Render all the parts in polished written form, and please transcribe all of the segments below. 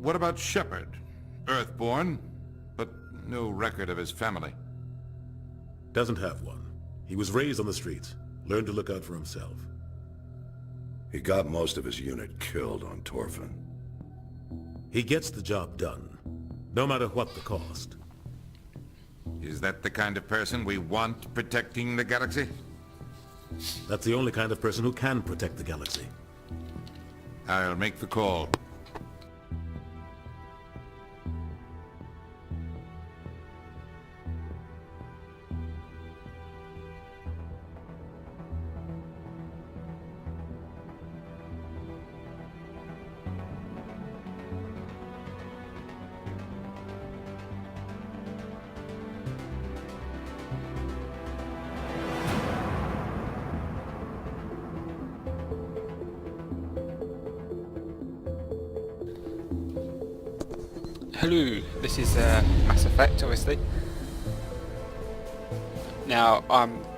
what about Shepard? Earthborn, but no record of his family. Doesn't have one. He was raised on the streets. Learned to look out for himself. He got most of his unit killed on Torfin. He gets the job done, no matter what the cost. Is that the kind of person we want protecting the galaxy? That's the only kind of person who can protect the galaxy. I'll make the call. Hello, this is Mass Effect, obviously. Now,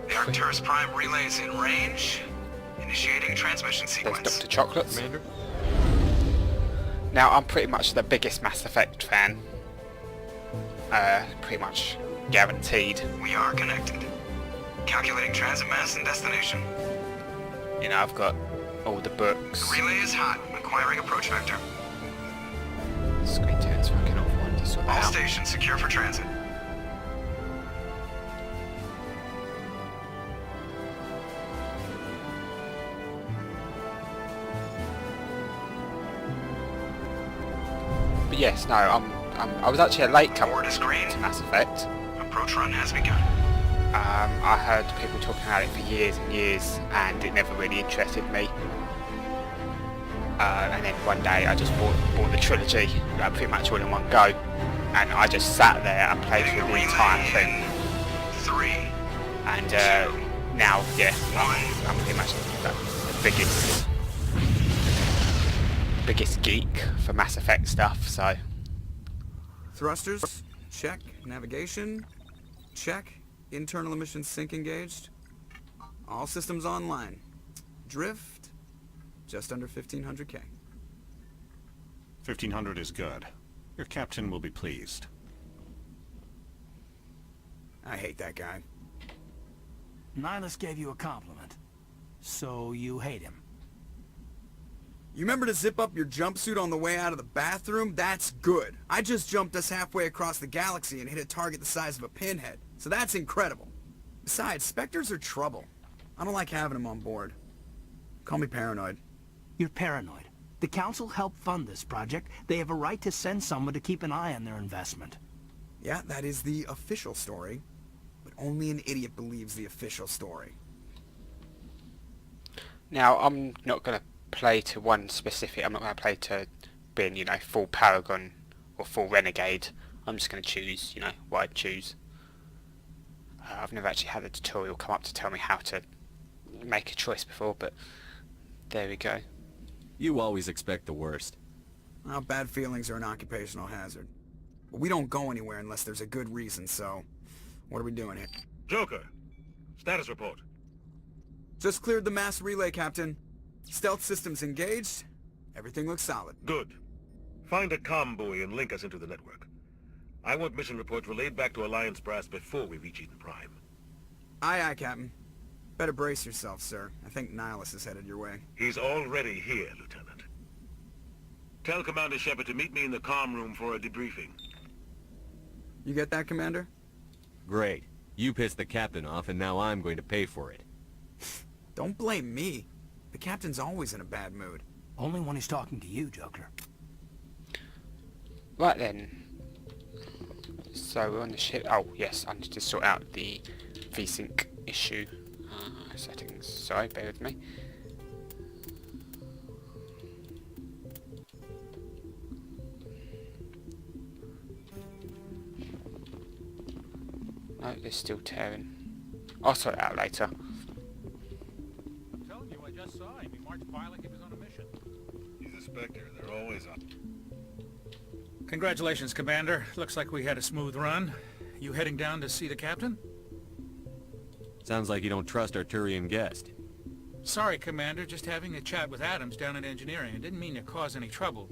The Arcturus Prime relay is in range. Initiating transmission there's sequence. Dr. Chocolates. Commander. Now, I'm pretty much the biggest Mass Effect fan. Pretty much guaranteed. We are connected. Calculating transit mass and destination. You know, I've got all the books. The relay is hot. Acquiring approach vector. Screen turns fucking off. One to sort that All out. stations secure for transit. But yes, no, I was actually a late comer Board is green. to Mass Effect. Approach run has begun. I heard people talking about it for years and years, and it never really interested me. And then one day I just bought the trilogy, pretty much all in one go, and I just sat there and played Getting through a the entire relay thing. in 3. And now, yeah, I'm pretty much the biggest geek for Mass Effect stuff. So Thrusters, check. Navigation, check. Internal emission sync engaged. All systems online. Drift, just under 1500K. 1500 is good. Your captain will be pleased. I hate that guy. Nihilus gave you a compliment. So you hate him. You remember to zip up your jumpsuit on the way out of the bathroom? That's good. I just jumped us halfway across the galaxy and hit a target the size of a pinhead. So that's incredible. Besides, Spectres are trouble. I don't like having them on board. Call me paranoid. You're paranoid. The Council helped fund this project. They have a right to send someone to keep an eye on their investment. Yeah, that is the official story. But only an idiot believes the official story. now I'm not gonna play to one specific. I'm not gonna play to being, you know, full Paragon or full Renegade. I'm just gonna choose, you know, what I'd choose. I've never actually had a tutorial come up to tell me how to make a choice before, but there we go. You always expect the worst. Well, bad feelings are an occupational hazard. But we don't go anywhere unless there's a good reason, so... What are we doing here? Joker, status report. Just cleared the mass relay, Captain. Stealth systems engaged. Everything looks solid. Good. Find a comm buoy and link us into the network. I want mission reports relayed back to Alliance Brass before we reach Eden Prime. Aye, aye, Captain. Better brace yourself, sir. I think Nihilus is headed your way. He's already here, Lieutenant. Tell Commander Shepard to meet me in the comm room for a debriefing. You get that, Commander? Great. You pissed the captain off, and now I'm going to pay for it. Don't blame me. The Captain's always in a bad mood. Only when he's talking to you, Joker. Right then. So we're on the ship. Oh yes, I need to sort out the VSync issue. Settings. Sorry, bear with me. No, they're still tearing. I'll sort it out later. I'm telling you, I just saw him. He marched by like he was on a mission. He's a Spectre. They're always on. Congratulations, Commander. Looks like we had a smooth run. You heading down to see the captain? Sounds like you don't trust our Turian guest. Sorry, Commander. Just having a chat with Adams down at engineering. I didn't mean to cause any trouble.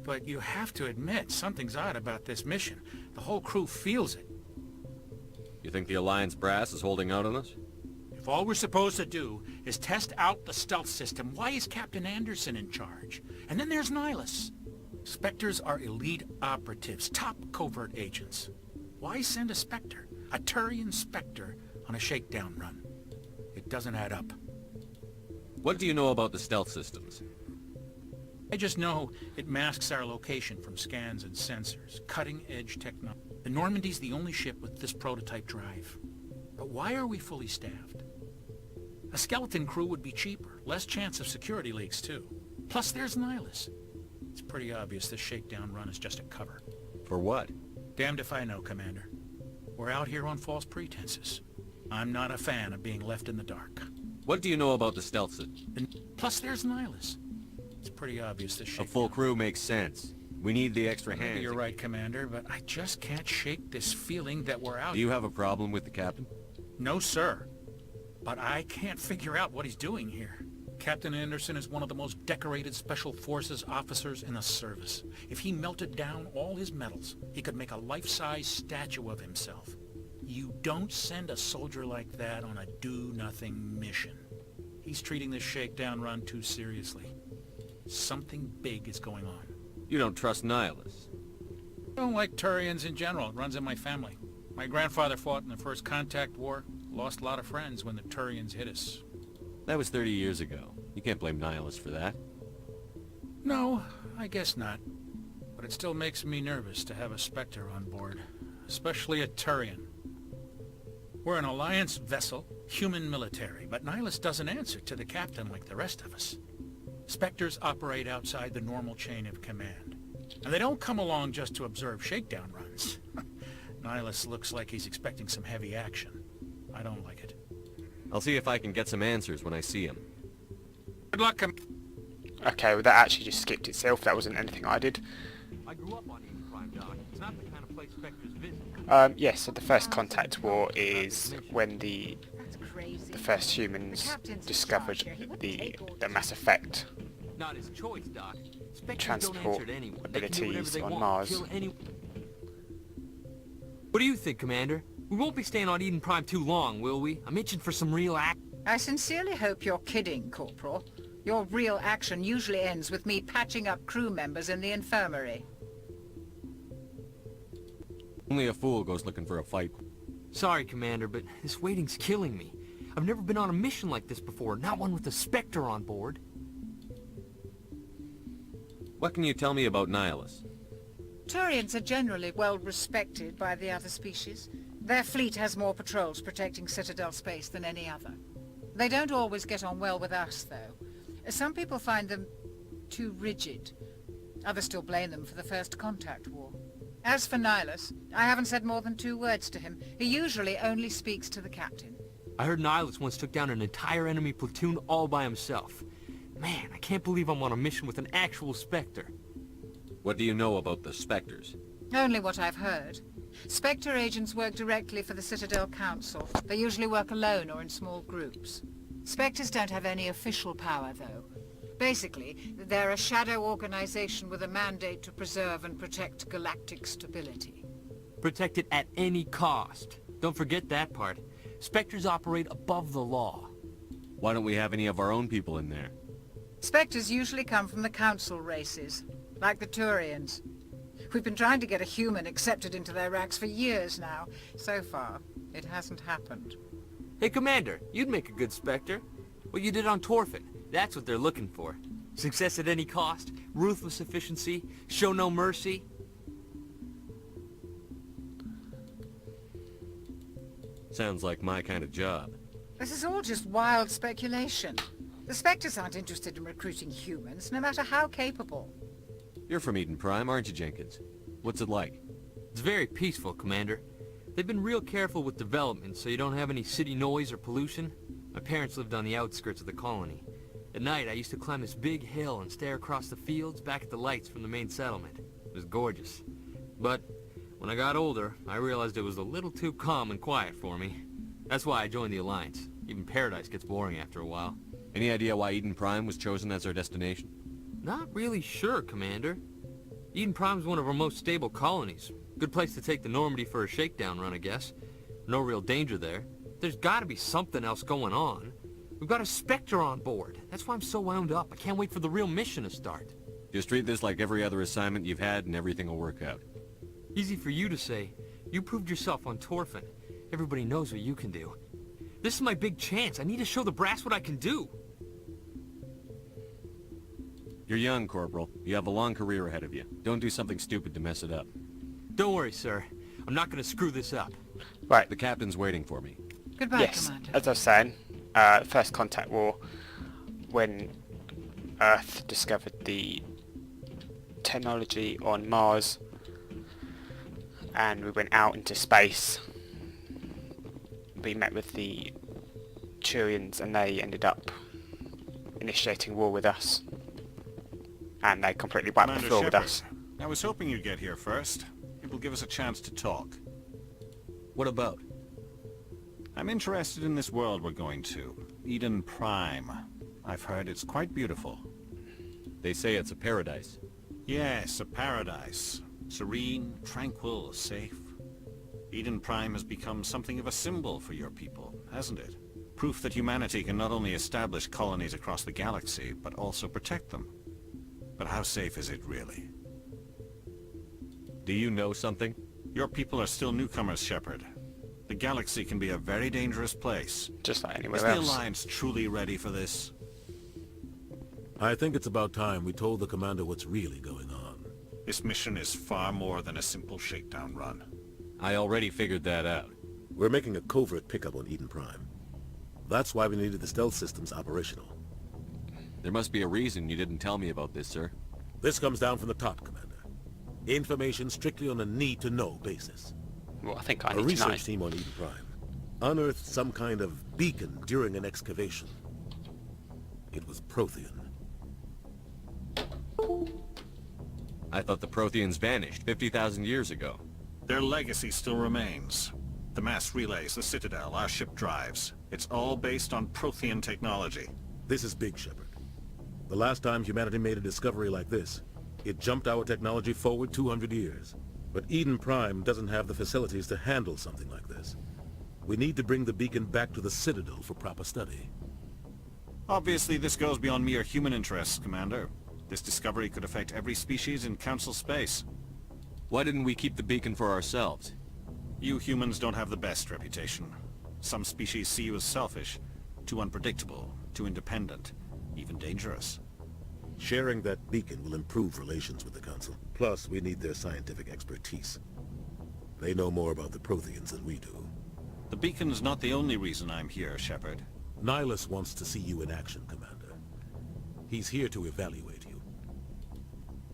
but you have to admit something's odd about this mission. The whole crew feels it. You think the Alliance brass is holding out on us? If all we're supposed to do is test out the stealth system, why is Captain Anderson in charge? And then there's Nihilus. Spectres are elite operatives, top covert agents. Why send a Spectre, a Turian Spectre, on a shakedown run? It doesn't add up. What do you know about the stealth systems? I just know it masks our location from scans and sensors. Cutting-edge technology. The Normandy's the only ship with this prototype drive. But why are we fully staffed? A skeleton crew would be cheaper. Less chance of security leaks, too. Plus, there's Nihilus. It's pretty obvious this shakedown run is just a cover. For what? Damned if I know, Commander. We're out here on false pretenses. I'm not a fan of being left in the dark. What do you know about the stealth system? Plus, there's Nihilus. It's pretty obvious this shakedown... A full crew makes sense. We need the extra Maybe hands. you're right, Commander, but I just can't shake this feeling that we're out... Do you have a problem with the captain? No, sir. But I can't figure out what he's doing here. Captain Anderson is one of the most decorated Special Forces officers in the service. If he melted down all his medals, he could make a life-size statue of himself. You don't send a soldier like that on a do-nothing mission. He's treating this shakedown run too seriously. Something big is going on. You don't trust Nihilus? I don't like Turians in general. It runs in my family. My grandfather fought in the First Contact War. Lost a lot of friends when the Turians hit us. That was 30 years ago. You can't blame Nihilus for that. No, I guess not. But it still makes me nervous to have a Spectre on board. Especially a Turian. We're an Alliance vessel, human military, but Nihilus doesn't answer to the captain like the rest of us. Spectres operate outside the normal chain of command. And they don't come along just to observe shakedown runs. Nihilus looks like he's expecting some heavy action. I don't like it. I'll see if I can get some answers when I see him. Good luck, Okay, well that actually just skipped itself. That wasn't anything I did. I grew up on Eden Prime, Doc. It's not the kind of place Spectres visit. Yes, so the First Contact War is when the first humans discovered the Mass Effect Not his choice, Doc. Spectres transport don't answer to anyone. They can do whatever abilities they on want. Mars. Kill any... What do you think, Commander? We won't be staying on Eden Prime too long, will we? I'm itching for some real act. I sincerely hope you're kidding, Corporal. Your real action usually ends with me patching up crew members in the infirmary. Only a fool goes looking for a fight. Sorry, Commander, but this waiting's killing me. I've never been on a mission like this before, not one with a Spectre on board. What can you tell me about Nihilus? Turians are generally well respected by the other species. Their fleet has more patrols protecting Citadel space than any other. They don't always get on well with us, though. Some people find them too rigid. Others still blame them for the First Contact War. As for Nihilus, I haven't said more than 2 words to him. He usually only speaks to the captain. I heard Nihilus once took down an entire enemy platoon all by himself. Man, I can't believe I'm on a mission with an actual Spectre. What do you know about the Spectres? Only what I've heard. Spectre agents work directly for the Citadel Council. They usually work alone or in small groups. Spectres don't have any official power, though. Basically, they're a shadow organization with a mandate to preserve and protect galactic stability. Protect it at any cost. Don't forget that part. Spectres operate above the law. Why don't we have any of our own people in there? Spectres usually come from the Council races, like the Turians. We've been trying to get a human accepted into their ranks for years now. So far, it hasn't happened. Hey, Commander, you'd make a good Spectre. What you did on Torfin, that's what they're looking for. Success at any cost, ruthless efficiency, show no mercy. Sounds like my kind of job. This is all just wild speculation. The Spectres aren't interested in recruiting humans, no matter how capable. You're from Eden Prime, aren't you, Jenkins? What's it like? It's very peaceful, Commander. They've been real careful with development, so you don't have any city noise or pollution. My parents lived on the outskirts of the colony. At night, I used to climb this big hill and stare across the fields back at the lights from the main settlement. It was gorgeous. But when I got older, I realized it was a little too calm and quiet for me. That's why I joined the Alliance. Even Paradise gets boring after a while. Any idea why Eden Prime was chosen as our destination? Not really sure, Commander. Eden Prime's one of our most stable colonies. Good place to take the Normandy for a shakedown run, I guess. No real danger there. There's gotta be something else going on. We've got a Spectre on board. That's why I'm so wound up. I can't wait for the real mission to start. Just treat this like every other assignment you've had and everything will work out. Easy for you to say. You proved yourself on Torfin. Everybody knows what you can do. This is my big chance. I need to show the brass what I can do. You're young, Corporal. You have a long career ahead of you. Don't do something stupid to mess it up. Don't worry, sir. I'm not gonna screw this up. Right. The captain's waiting for me. Goodbye, Yes, Commander. as I was saying, First Contact War, when Earth discovered the technology on Mars and we went out into space, we met with the Turians and they ended up initiating war with us. And they completely wiped the Commander floor with Shepard, us. I was hoping you'd get here first. It will give us a chance to talk. What about? I'm interested in this world we're going to. Eden Prime. I've heard it's quite beautiful. They say it's a paradise. Yes, a paradise. Serene, tranquil, safe. Eden Prime has become something of a symbol for your people, hasn't it? Proof that humanity can not only establish colonies across the galaxy, but also protect them. But how safe is it really? Do you know something? Your people are still newcomers, Shepard. The galaxy can be a very dangerous place. Just like anywhere Is the else. Alliance truly ready for this? I think it's about time we told the commander what's really going on. This mission is far more than a simple shakedown run. I already figured that out. We're making a covert pickup on Eden Prime. That's why we needed the stealth systems operational. There must be a reason you didn't tell me about this, sir. This comes down from the top, Commander. Information strictly on a need-to-know basis. Well, I think I A need to know. research team on Eden Prime unearthed some kind of beacon during an excavation. It was Prothean. I thought the Protheans vanished 50,000 years ago. Their legacy still remains. The mass relays, the Citadel, our ship drives. It's all based on Prothean technology. This is big, Shepard. The last time humanity made a discovery like this, it jumped our technology forward 200 years. But Eden Prime doesn't have the facilities to handle something like this. We need to bring the beacon back to the Citadel for proper study. Obviously, this goes beyond mere human interests, Commander. This discovery could affect every species in Council space. Why didn't we keep the beacon for ourselves? You humans don't have the best reputation. Some species see you as selfish, too unpredictable, too independent, even dangerous. Sharing that beacon will improve relations with the Council. Plus, we need their scientific expertise. They know more about the Protheans than we do. The beacon's not the only reason I'm here, Shepard. Nihilus wants to see you in action, Commander. He's here to evaluate you.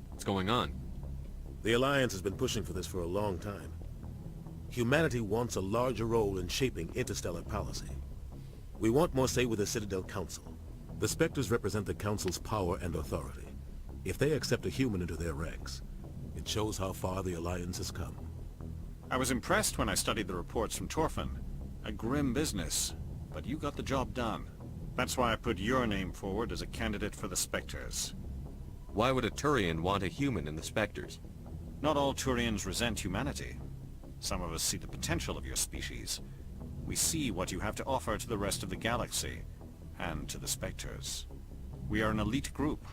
What's going on? The Alliance has been pushing for this for a long time. Humanity wants a larger role in shaping interstellar policy. We want more say with the Citadel Council. The Spectres represent the Council's power and authority. If they accept a human into their ranks, it shows how far the Alliance has come. I was impressed when I studied the reports from Torfin. A grim business, but you got the job done. That's why I put your name forward as a candidate for the Spectres. Why would a Turian want a human in the Spectres? Not all Turians resent humanity. Some of us see the potential of your species. We see what you have to offer to the rest of the galaxy, and to the Spectres. We are an elite group.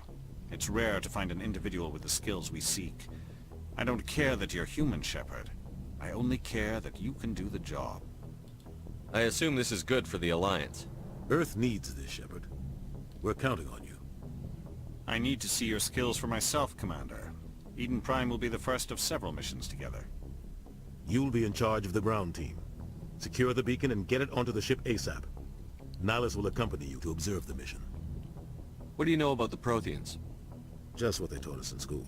It's rare to find an individual with the skills we seek. I don't care that you're human, Shepard. I only care that you can do the job. I assume this is good for the Alliance. Earth needs this, Shepard. We're counting on you. I need to see your skills for myself, Commander. Eden Prime will be the first of several missions together. You'll be in charge of the ground team. Secure the beacon and get it onto the ship ASAP. Nihilus will accompany you to observe the mission. What do you know about the Protheans? Just what they taught us in school.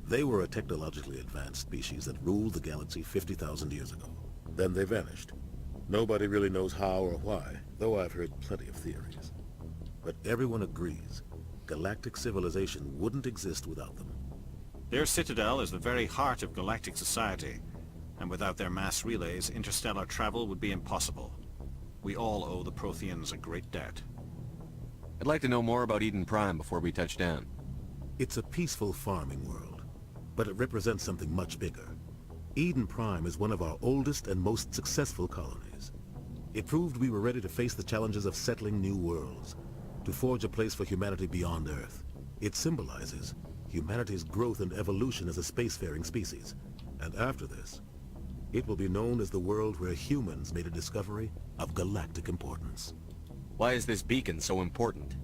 They were a technologically advanced species that ruled the galaxy 50,000 years ago. Then they vanished. Nobody really knows how or why, though I've heard plenty of theories. But everyone agrees, galactic civilization wouldn't exist without them. Their citadel is the very heart of galactic society, and without their mass relays, interstellar travel would be impossible. We all owe the Protheans a great debt. I'd like to know more about Eden Prime before we touch down. It's a peaceful farming world. but it represents something much bigger. Eden Prime is one of our oldest and most successful colonies. It proved we were ready to face the challenges of settling new worlds, to forge a place for humanity beyond Earth. It symbolizes humanity's growth and evolution as a spacefaring species. And after this, it will be known as the world where humans made a discovery of galactic importance. Why is this beacon so important?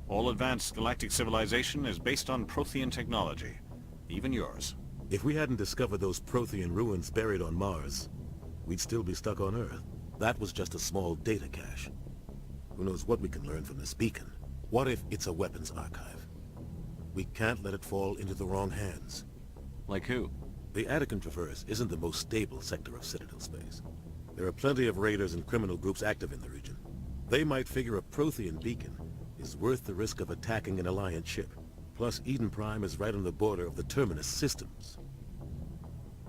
All advanced galactic civilization is based on Prothean technology. Even yours. If we hadn't discovered those Prothean ruins buried on Mars, we'd still be stuck on Earth. That was just a small data cache. Who knows what we can learn from this beacon? What if it's a weapons archive? We can't let it fall into the wrong hands. Like who? The Attican Traverse isn't the most stable sector of Citadel space. There are plenty of raiders and criminal groups active in the region. They might figure a Prothean beacon is worth the risk of attacking an Alliance ship. Plus, Eden Prime is right on the border of the Terminus systems.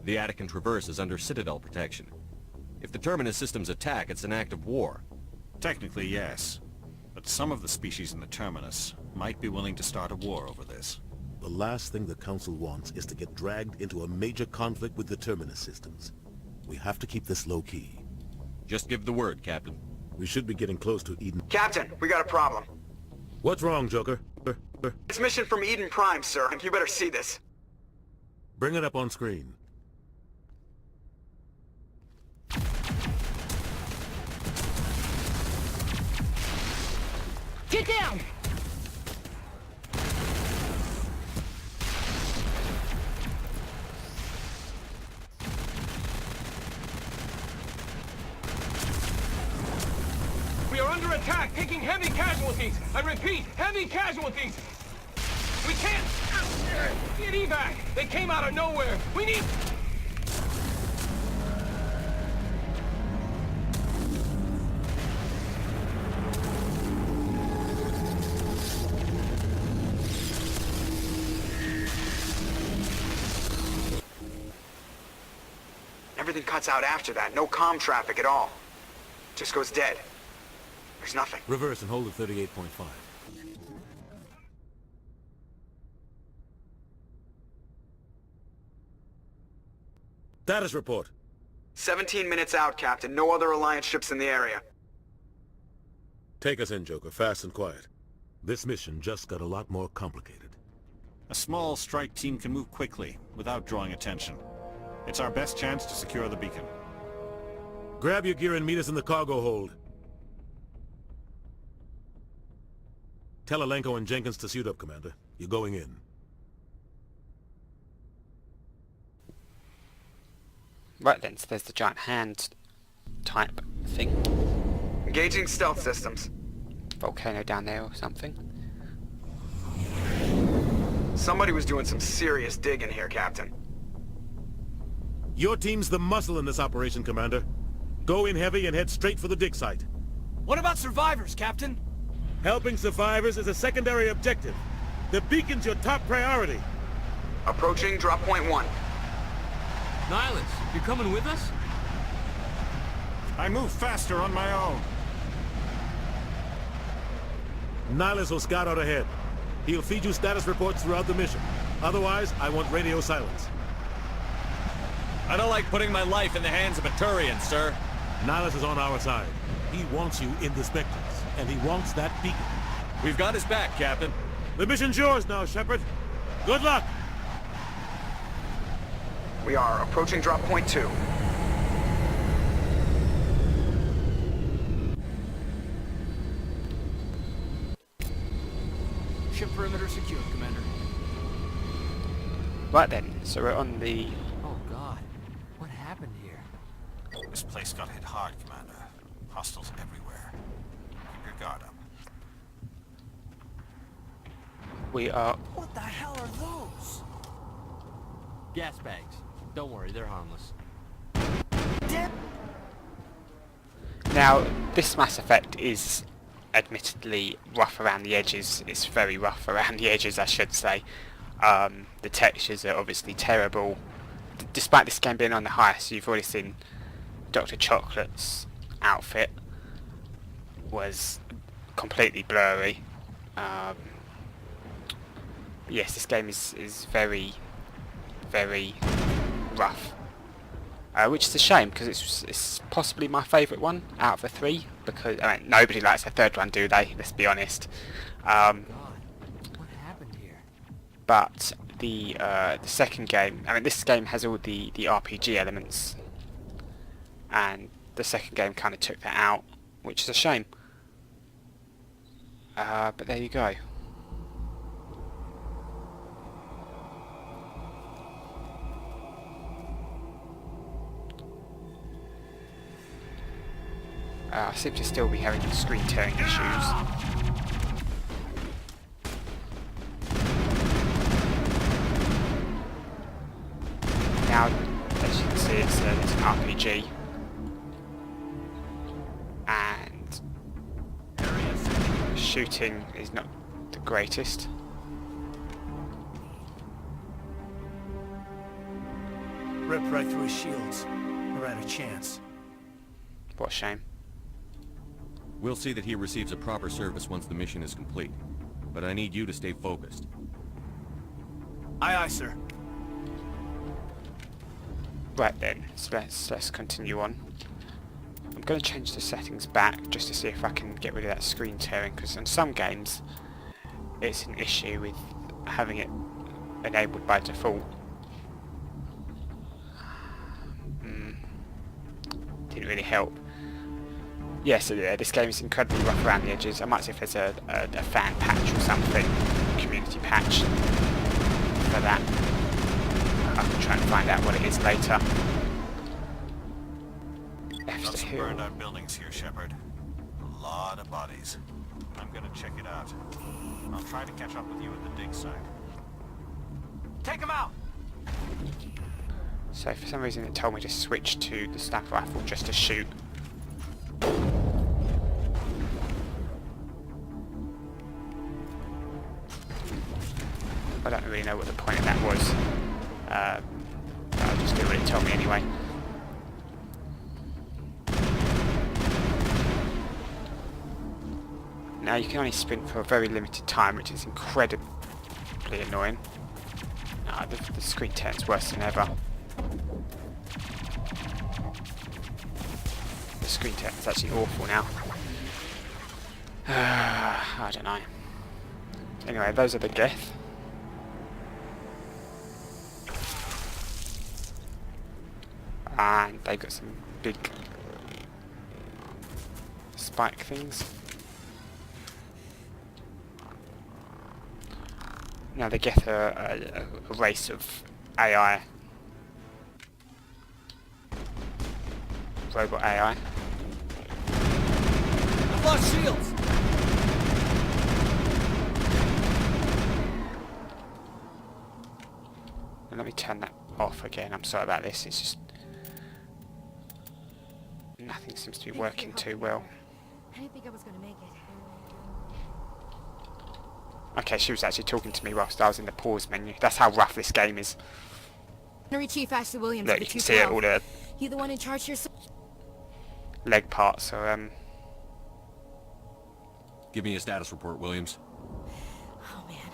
The Attican Traverse is under Citadel protection. If the Terminus systems attack, it's an act of war. Technically, yes. But some of the species in the Terminus might be willing to start a war over this. The last thing the Council wants is to get dragged into a major conflict with the Terminus systems. We have to keep this low-key. Just give the word, Captain. We should be getting close to Eden. Captain, we got a problem. What's wrong, Joker? It's mission from Eden Prime, sir. You better see this. Bring it up on screen. Get down! We are under attack, taking heavy casualties. I repeat, heavy casualties. We can't get evac. They came out of nowhere. We need... Everything cuts out after that. No comm traffic at all. Just goes dead. There's nothing. Reverse and hold at 38.5. Status report. 17 minutes out, Captain. No other Alliance ships in the area. Take us in, Joker, fast and quiet. This mission just got a lot more complicated. A small strike team can move quickly, without drawing attention. It's our best chance to secure the beacon. Grab your gear and meet us in the cargo hold. Tell Alenko and Jenkins to suit up, Commander. You're going in. Right then, so there's the giant hand type thing. Engaging stealth systems. Volcano down there or something. Somebody was doing some serious digging here, Captain. Your team's the muscle in this operation, Commander. Go in heavy and head straight for the dig site. What about survivors, Captain? Helping survivors is a secondary objective. The beacon's your top priority. Approaching drop point 1. Nihilus, you're coming with us? I move faster on my own. Nihilus will scout out ahead. He'll feed you status reports throughout the mission. Otherwise, I want radio silence. I don't like putting my life in the hands of a Turian, sir. Nihilus is on our side. He wants you in the Spectres, and he wants that beacon. We've got his back, Captain. The mission's yours now, Shepard. Good luck! We are approaching drop point 2. Ship perimeter secured, Commander. Right then, so we're on the... Oh god, what happened here? This place got hit hard, Commander. Hostiles everywhere. Keep your guard up. We are... What the hell are those? Gas bags. Don't worry, they're harmless. Now, this Mass Effect is admittedly rough around the edges. It's very rough around the edges, I should say. The textures are obviously terrible. Despite this game being on the highest, you've already seen Dr. Chocolate's outfit was completely blurry. Yes, this game is very, very rough. Which is a shame, because it's possibly my favourite one out of the 3, because I mean, nobody likes the 3rd one, do they? Let's be honest. What happened here? But the 2nd game, I mean, this game has all the RPG elements, and the 2nd game kind of took that out, which is a shame. But there you go. I seem to still be having screen tearing issues. Now, as you can see, it's an RPG, and shooting is not the greatest. Ripped right through his shields. Never had a chance. What a shame. We'll see that he receives a proper service once the mission is complete. But I need you to stay focused. Aye, aye, sir. Right then, so let's continue on. I'm going to change the settings back just to see if I can get rid of that screen tearing, because in some games it's an issue with having it enabled by default. Didn't really help. Yeah, so yeah, this game is incredibly rough around the edges. I might see if there's a fan patch or something, community patch for that. I can try and find out what it is later. Got some burned out buildings here, Shepard. A lot of bodies. I'm gonna check it out. I'll try to catch up with you at the dig site. Take him out! So for some reason it told me to switch to the sniper rifle just to shoot. I don't really know what the point of that was. I'll just do what it told me anyway. Now you can only sprint for a very limited time, which is incredibly annoying. The screen tearing's worse than ever. The screen tearing's actually awful now. I don't know. Anyway, those are the Geth. And they've got some big spike things. Now the Geth are a race of AI. Robot AI. I've lost shields! And let me turn that off again. I'm sorry about this. It's just nothing seems to be working too well. I didn't think I was gonna make it. Okay, she was actually talking to me whilst I was in the pause menu. That's how rough this game is. Honorary Chief Ashley Williams. Look, you can see it, all the You the one in charge here? leg parts are Give me a status report, Williams. Oh man.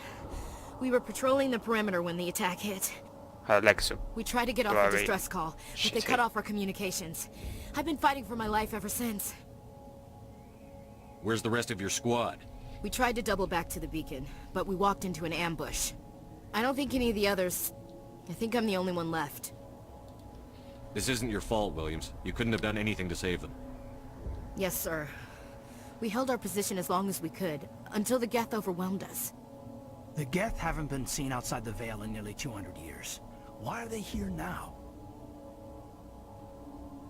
We were patrolling the perimeter when the attack hit. her legs are We tried to get off a blurry. distress call, but they Shitty. cut off our communications. I've been fighting for my life ever since. Where's the rest of your squad? We tried to double back to the beacon, but we walked into an ambush. I don't think any of the others... I think I'm the only one left. This isn't your fault, Williams. You couldn't have done anything to save them. Yes, sir. We held our position as long as we could, until the Geth overwhelmed us. The Geth haven't been seen outside the Veil in nearly 200 years. Why are they here now?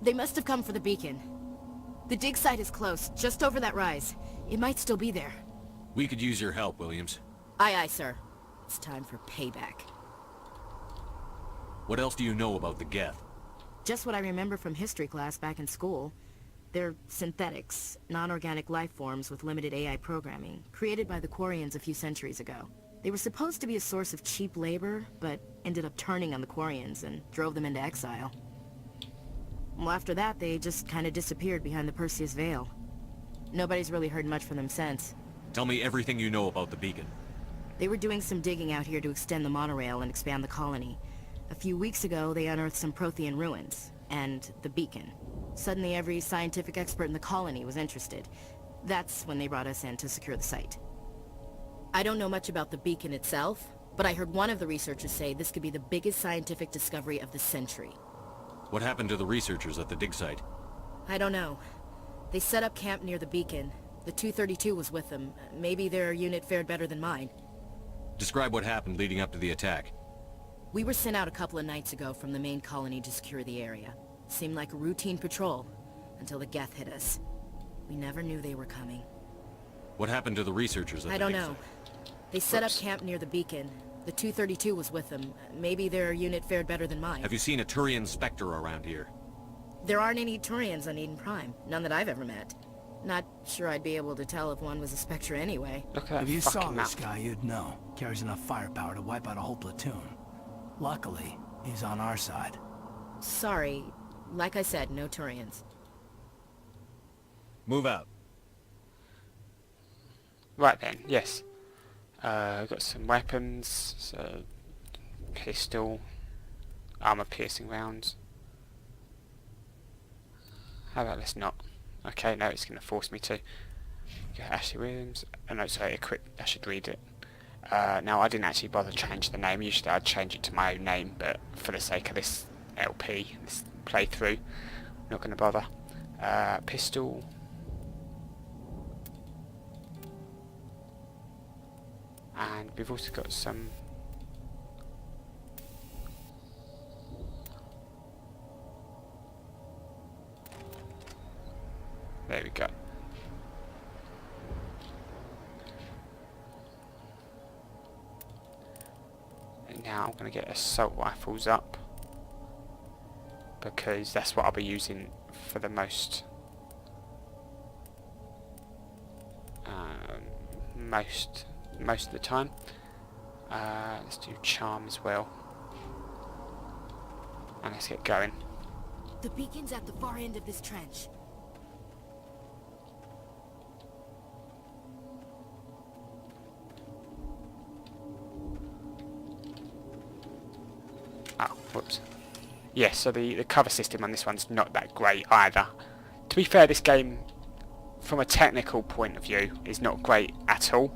They must have come for the beacon. The dig site is close, just over that rise. It might still be there. We could use your help, Williams. Aye, aye, sir. It's time for payback. What else do you know about the Geth? Just what I remember from history class back in school. They're synthetics, non-organic life forms with limited AI programming, created by the Quarians a few centuries ago. They were supposed to be a source of cheap labor, but ended up turning on the Quarians and drove them into exile. Well, after that, they just kind of disappeared behind the Perseus Veil. Nobody's really heard much from them since. Tell me everything you know about the beacon. They were doing some digging out here to extend the monorail and expand the colony. A few weeks ago, they unearthed some Prothean ruins, and the beacon. Suddenly every scientific expert in the colony was interested. That's when they brought us in to secure the site. I don't know much about the beacon itself, but I heard one of the researchers say this could be the biggest scientific discovery of the century. What happened to the researchers at the dig site? I don't know. They set up camp near the beacon. The 232 was with them. Maybe their unit fared better than mine. Describe what happened leading up to the attack. We were sent out a couple of nights ago from the main colony to secure the area. Seemed like a routine patrol, until the Geth hit us. We never knew they were coming. What happened to the researchers at I the don't dig know. site? They set up camp near the beacon. The 232 was with them. Maybe their unit fared better than mine. Have you seen a Turian Spectre around here? There aren't any Turians on Eden Prime. None that I've ever met. Not sure I'd be able to tell if one was a Spectre anyway. If you saw this guy, you'd know. Carries enough firepower to wipe out a whole platoon. Luckily, he's on our side. Sorry. Like I said, no Turians. Move out. Right then, yes. Got some weapons, so pistol, armor-piercing rounds. How about let's not? Okay, no, it's going to force me to. Get Ashley Williams. Oh no, sorry, equip. I should read it. Now, I didn't actually bother to change the name. Usually I'd change it to my own name, but for the sake of this LP, this playthrough, I'm not going to bother. Pistol. And we've also got some there we go. And now I'm going to get assault rifles up because that's what I'll be using for the most most of the time. Let's do charm as well. And let's get going. The beacon's at the far end of this trench. Oh, whoops. Yeah, so the cover system on this one's not that great either. To be fair, this game, from a technical point of view, is not great at all.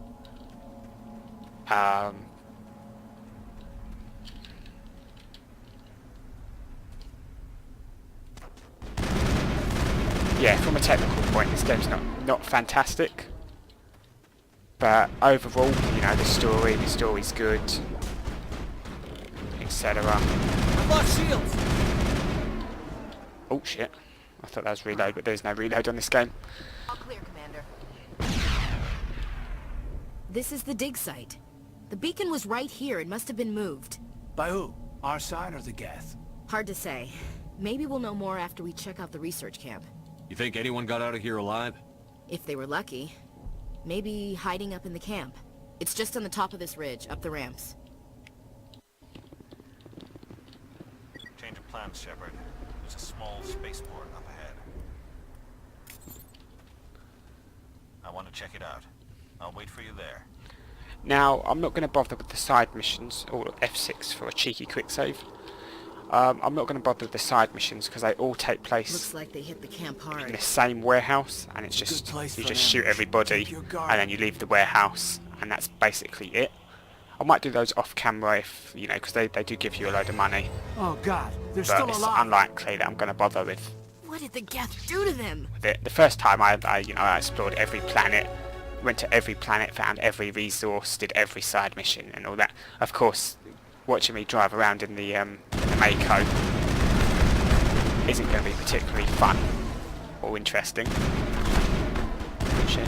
Yeah, from a technical point, this game's not fantastic. But overall, you know, the story's good, etc. I've lost shields. Oh shit! I thought that was reload, but there's no reload on this game. All clear, Commander. This is the dig site. The beacon was right here. It must have been moved. By who? Our side or the Geth? Hard to say. Maybe we'll know more after we check out the research camp. You think anyone got out of here alive? If they were lucky. Maybe hiding up in the camp. It's just on the top of this ridge, up the ramps. Change of plans, Shepard. There's a small spaceport up ahead. I want to check it out. I'll wait for you there. Now, I'm not going to bother with the side missions, or F6 for a cheeky quick save. I'm not going to bother with the side missions because they all take place Looks like they hit the camp hard. in the same warehouse, and it's just you just shoot everybody, and then you leave the warehouse, and that's basically it. I might do those off camera if you know, because they do give you a load of money. Oh God, they're But still it's alive. unlikely that I'm going to bother with What did the Geth do to them? it. The first time I explored every planet, went to every planet, found every resource, did every side mission and all that. Of course, watching me drive around in the Mako isn't going to be particularly fun or interesting. Shit.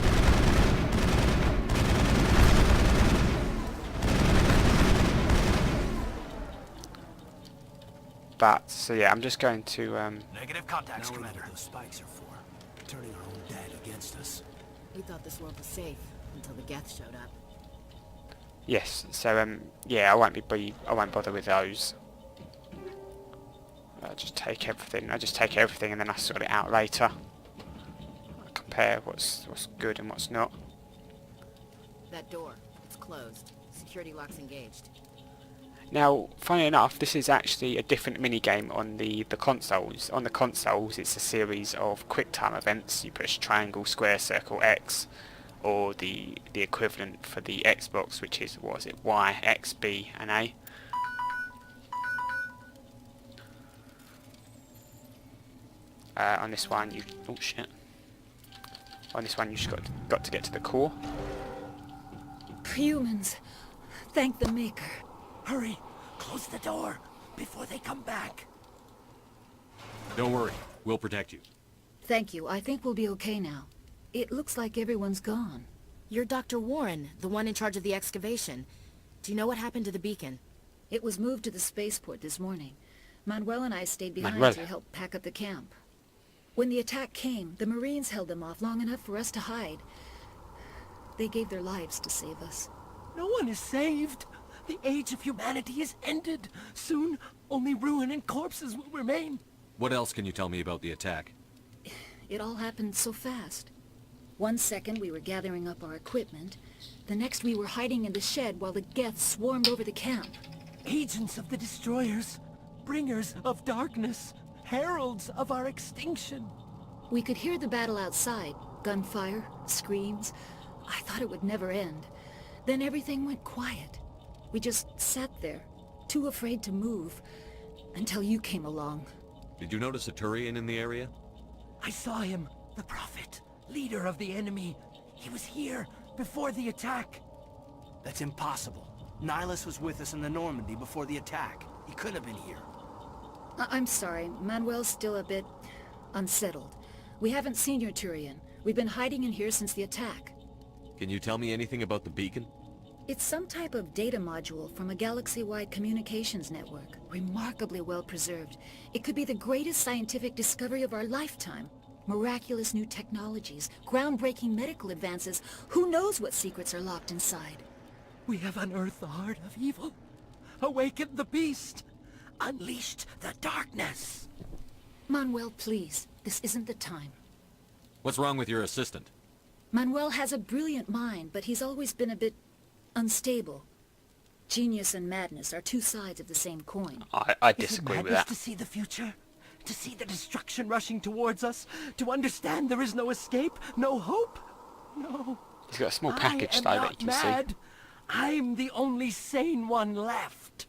But so yeah, I'm just going to Negative contacts, Commander. What those spikes are for. Turning our own dad against us. We thought this world was safe until the Geth showed up. yes. So yeah, I won't bother with those. I just take everything and then I sort it out later. I compare what's good and what's not. That door, it's closed. Security lock's engaged. Now, funny enough, this is actually a different minigame on the consoles. On the consoles, it's a series of quick-time events. You push triangle, square, circle, X, or the equivalent for the Xbox, which is, what is it, Y, X, B, and A. On this one, you... oh shit. On this one, you just got to get to the core. Humans, thank the Maker. Hurry! Close the door before they come back. Don't worry. We'll protect you. Thank you. I think we'll be okay now. It looks like everyone's gone. You're Dr. Warren, the one in charge of the excavation. Do you know what happened to the beacon? It was moved to the spaceport this morning. Manuel and I stayed behind to help pack up the camp. When the attack came, the Marines held them off long enough for us to hide. They gave their lives to save us. No one is saved. The age of humanity is ended. Soon, only ruin and corpses will remain. What else can you tell me about the attack? It all happened so fast. One second we were gathering up our equipment. The next we were hiding in the shed while the Geth swarmed over the camp. Agents of the destroyers. Bringers of darkness. Heralds of our extinction. We could hear the battle outside. Gunfire, screams. I thought it would never end. Then everything went quiet. We just sat there, too afraid to move, until you came along. Did you notice a Turian in the area? I saw him, the Prophet, leader of the enemy. He was here before the attack. That's impossible. Nihilus was with us in the Normandy before the attack. He couldn't have been here. I'm sorry. Manuel's still a bit unsettled. We haven't seen your Turian. We've been hiding in here since the attack. Can you tell me anything about the beacon? It's some type of data module from a galaxy-wide communications network. Remarkably well preserved. It could be the greatest scientific discovery of our lifetime. Miraculous new technologies, groundbreaking medical advances. Who knows what secrets are locked inside? We have unearthed the heart of evil. Awakened the beast. Unleashed the darkness. Manuel, please. This isn't the time. What's wrong with your assistant? Manuel has a brilliant mind, but he's always been a bit unstable. Genius and madness are two sides of the same coin. I disagree with that. To see the future, to see the destruction rushing towards us, to understand there is no escape, no hope. No. He's got a small package though that you can see. I'm the only sane one left.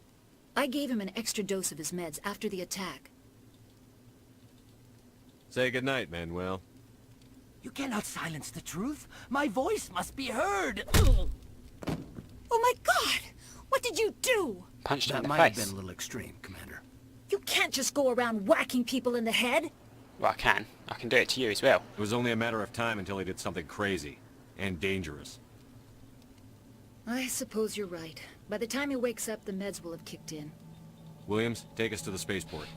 I gave him an extra dose of his meds after the attack. Say goodnight, Manuel. You cannot silence the truth. My voice must be heard. Oh my God! What did you do? Punched him in the might face. have been a little extreme, Commander. You can't just go around whacking people in the head. Well, I can. I can do it to you as well. It was only a matter of time until he did something crazy and dangerous. I suppose you're right. By the time he wakes up, the meds will have kicked in. Williams, take us to the spaceport.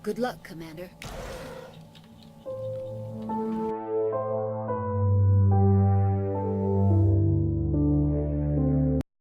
Good luck, Commander.